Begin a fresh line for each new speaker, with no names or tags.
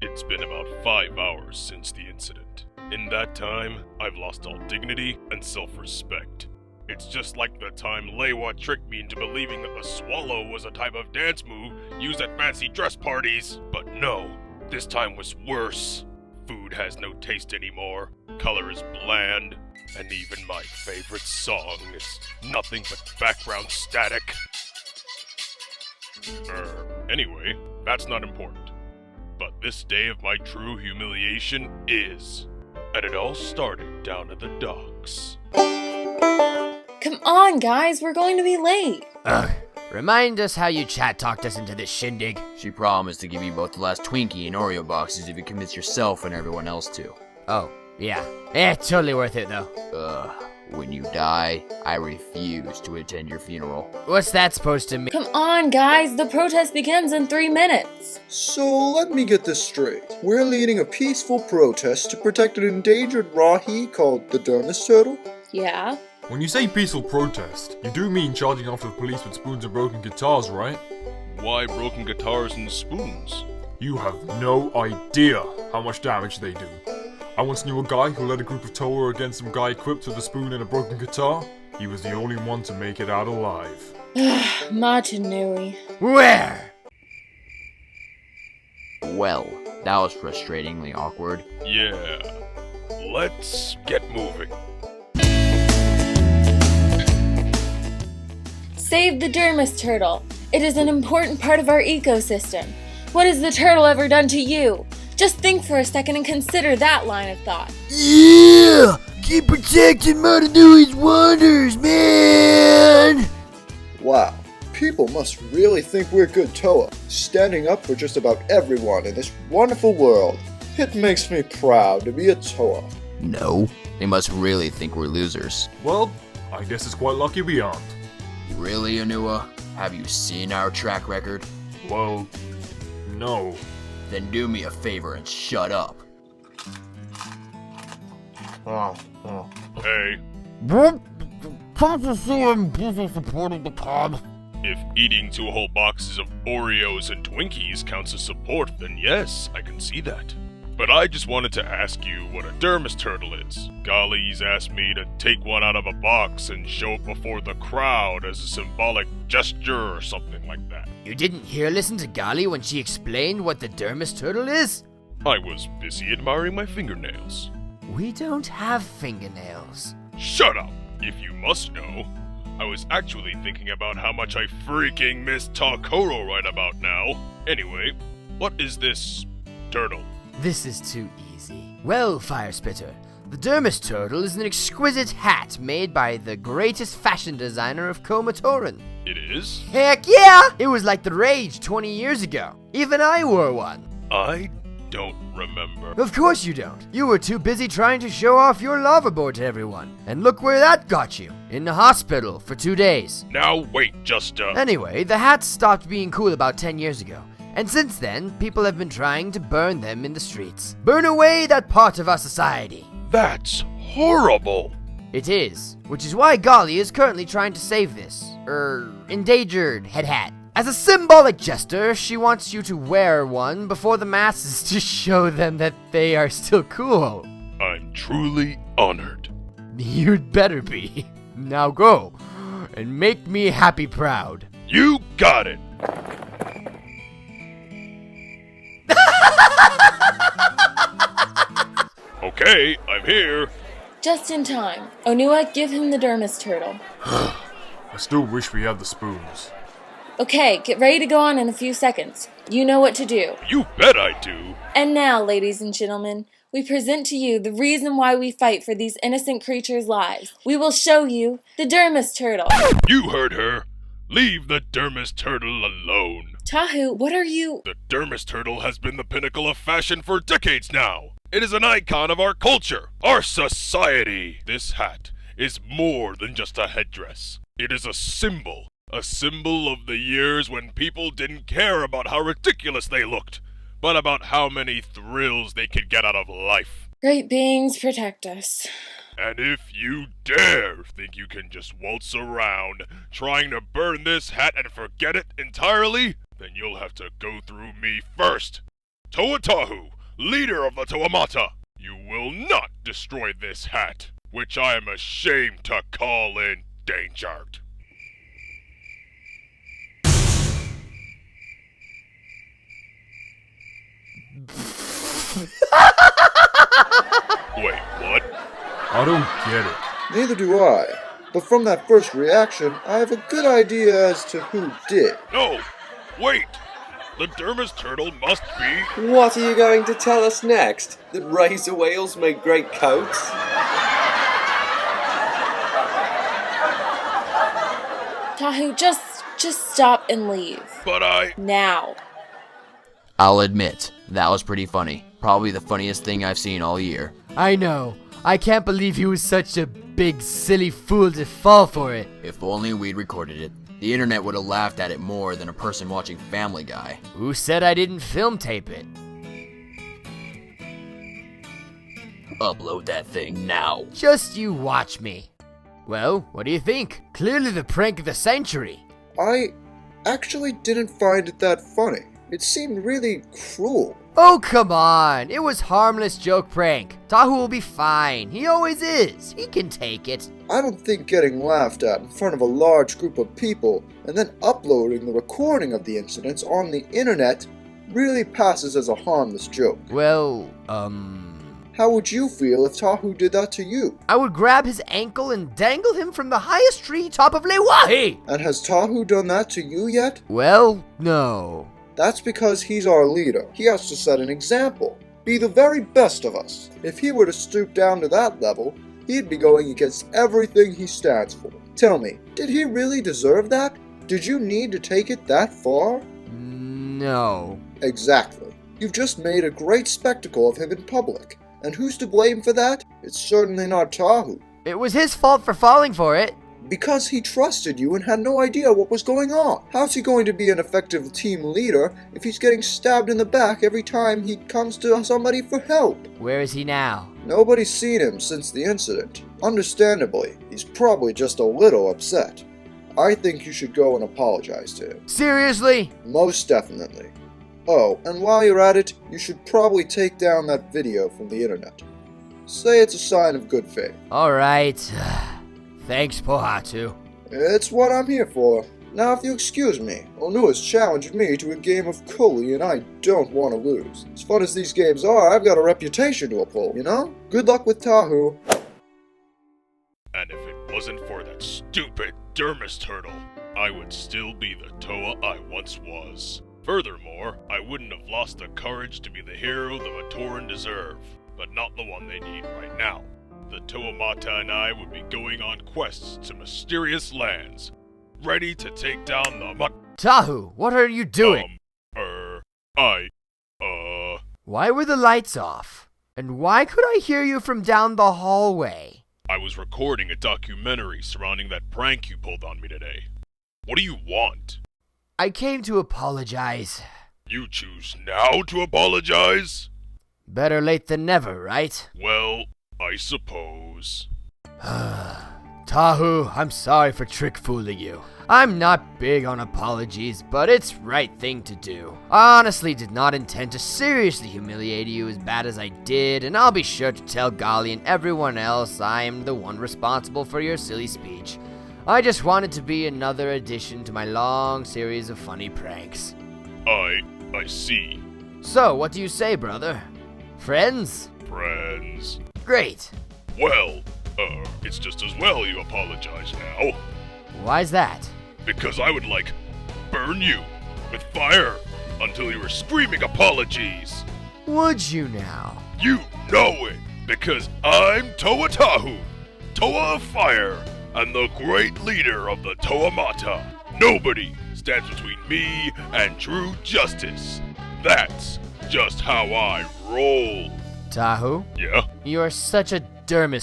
It's been about 5 hours since the incident. In that time, I've lost all dignity and self-respect. It's just like the time Lewa tricked me into believing that the swallow was a type of dance move used at fancy dress parties. But no, this time was worse. Food has no taste anymore, color is bland, and even my favorite song is nothing but background static. Anyway, that's not important. But this day of my true humiliation is. And it all started down at the docks.
Come on, guys, we're going to be late.
Ugh. Remind us how you chat-talked us into this shindig.
She promised to give you both the last Twinkie and Oreo boxes if you convince yourself and everyone else to.
Oh, yeah. Totally worth it, though.
When you die, I refuse to attend your funeral.
What's that supposed to mean?
Come on, guys, the protest begins in 3 minutes.
So let me get this straight. We're leading a peaceful protest to protect an endangered Rahi called the Dermis Turtle?
Yeah.
When you say peaceful protest, you do mean charging after the police with spoons and broken guitars, right?
Why broken guitars and spoons?
You have no idea how much damage they do. I once knew a guy who led a group of Toa against some guy equipped with a spoon and a broken guitar. He was the only one to make it out alive.
Matanui.
Where?
Well, that was frustratingly awkward.
Yeah, let's get moving.
Save the Dermis Turtle. It is an important part of our ecosystem. What has the turtle ever done to you? Just think for a second and consider that line of thought.
Yeah! Keep protecting Matanui's wonders, man!
Wow, people must really think we're good Toa, standing up for just about everyone in this wonderful world. It makes me proud to be a Toa.
No, they must really think we're losers.
Well, I guess it's quite lucky we aren't.
Really, Onua? Have you seen our track record?
Well, no.
Then do me a favor and shut up.
Hey,
Can't you see I'm busy supporting the cause?
if eating 2 whole boxes of Oreos and Twinkies counts as support, then yes, I can see that. But I just wanted to ask you what a Dermis Turtle is. Gali's asked me to take one out of a box and show it before the crowd as a symbolic gesture or something like that.
You didn't listen to Gali when she explained what the Dermis Turtle is?
I was busy admiring my fingernails.
We don't have fingernails.
Shut up! If you must know, I was actually thinking about how much I freaking miss Takoro right about now. Anyway, what is this turtle?
This is too easy. Well, Fire Spitter, the Dermis Turtle is an exquisite hat made by the greatest fashion designer of Komatoran.
It is?
Heck yeah! It was like the rage 20 years ago. Even I wore one.
I don't remember.
Of course you don't. You were too busy trying to show off your lava board to everyone. And look where that got you. In the hospital for 2 days.
Now wait, just
Anyway, the hats stopped being cool about 10 years ago. And since then, people have been trying to burn them in the streets. Burn away that part of our society.
That's horrible!
It is, which is why Gali is currently trying to save this, endangered head hat. As a symbolic gesture, she wants you to wear one before the masses to show them that they are still cool.
I'm truly honored.
You'd better be. Now go, and make me happy proud.
You got it! Okay, I'm here.
Just in time. Onua, give him the Dermis Turtle.
I still wish we had the spoons.
Okay, get ready to go on in a few seconds. You know what to do.
You bet I do.
And now, ladies and gentlemen, we present to you the reason why we fight for these innocent creatures' lives. We will show you the Dermis Turtle.
You heard her. Leave the Dermis Turtle alone.
Tahu, what are you...
The Dermis Turtle has been the pinnacle of fashion for decades now. It is an icon of our culture, our society. This hat is more than just a headdress. It is a symbol of the years when people didn't care about how ridiculous they looked, but about how many thrills they could get out of life.
Great beings protect us.
And if you dare think you can just waltz around trying to burn this hat and forget it entirely, then you'll have to go through me first. Toa Tahu, leader of the Toa Mata, you will not destroy this hat, which I am ashamed to call endangered. Wait, what?
I don't get it.
Neither do I. But from that first reaction, I have a good idea as to who did.
No! Wait! The Dermis Turtle must be...
What are you going to tell us next? That razor whales make great coats?
Tahu, just stop and leave.
But I...
Now.
I'll admit, that was pretty funny. Probably the funniest thing I've seen all year.
I know. I can't believe he was such a big silly fool to fall for it.
If only we'd recorded it. The internet would have laughed at it more than a person watching Family Guy.
Who said I didn't film tape it?
Upload that thing now.
Just you watch me. Well, what do you think? Clearly the prank of the century.
I actually didn't find it that funny. It seemed really cruel.
Oh, come on. It was harmless joke prank. Tahu will be fine. He always is. He can take it.
I don't think getting laughed at in front of a large group of people and then uploading the recording of the incidents on the internet really passes as a harmless joke.
Well,
How would you feel if Tahu did that to you?
I would grab his ankle and dangle him from the highest tree top of Lewa.
And has Tahu done that to you yet?
Well, no.
That's because he's our leader. He has to set an example. Be the very best of us. If he were to stoop down to that level, he'd be going against everything he stands for. Tell me, did he really deserve that? Did you need to take it that far?
No.
Exactly. You've just made a great spectacle of him in public. And who's to blame for that? It's certainly not Tahu.
It was his fault for falling for it.
Because he trusted you and had no idea what was going on. How's he going to be an effective team leader if he's getting stabbed in the back every time he comes to somebody for help?
Where is he now?
Nobody's seen him since the incident. Understandably, he's probably just a little upset. I think you should go and apologize to him.
Seriously?
Most definitely. Oh, and while you're at it, you should probably take down that video from the internet. Say it's a sign of good faith.
Alright. Thanks, Pohatu.
It's what I'm here for. Now, if you excuse me, Onua's challenged me to a game of Kuli, and I don't want to lose. As fun as these games are, I've got a reputation to uphold, you know? Good luck with Tahu.
And if it wasn't for that stupid Dermis Turtle, I would still be the Toa I once was. Furthermore, I wouldn't have lost the courage to be the hero the Matoran deserve, but not the one they need right now. The Toa Mata and I would be going on quests to mysterious lands, ready to take down the
Tahu, what are you doing? Why were the lights off? And why could I hear you from down the hallway?
I was recording a documentary surrounding that prank you pulled on me today. What do you want?
I came to apologize.
You choose now to apologize?
Better late than never, right?
Well, I suppose.
Tahu, I'm sorry for trick-fooling you. I'm not big on apologies, but it's right thing to do. I honestly did not intend to seriously humiliate you as bad as I did, and I'll be sure to tell Gali and everyone else I am the one responsible for your silly speech. I just wanted to be another addition to my long series of funny pranks.
I see.
So, what do you say, brother? Friends?
Friends.
Great.
Well, it's just as well you apologize now.
Why's that?
Because I would, burn you with fire until you were screaming apologies.
Would you now?
You know it, because I'm Toa Tahu, Toa of Fire, and the great leader of the Toa Mata. Nobody stands between me and true justice. That's just how I roll.
Tahu?
Yeah?
You're such a Dermis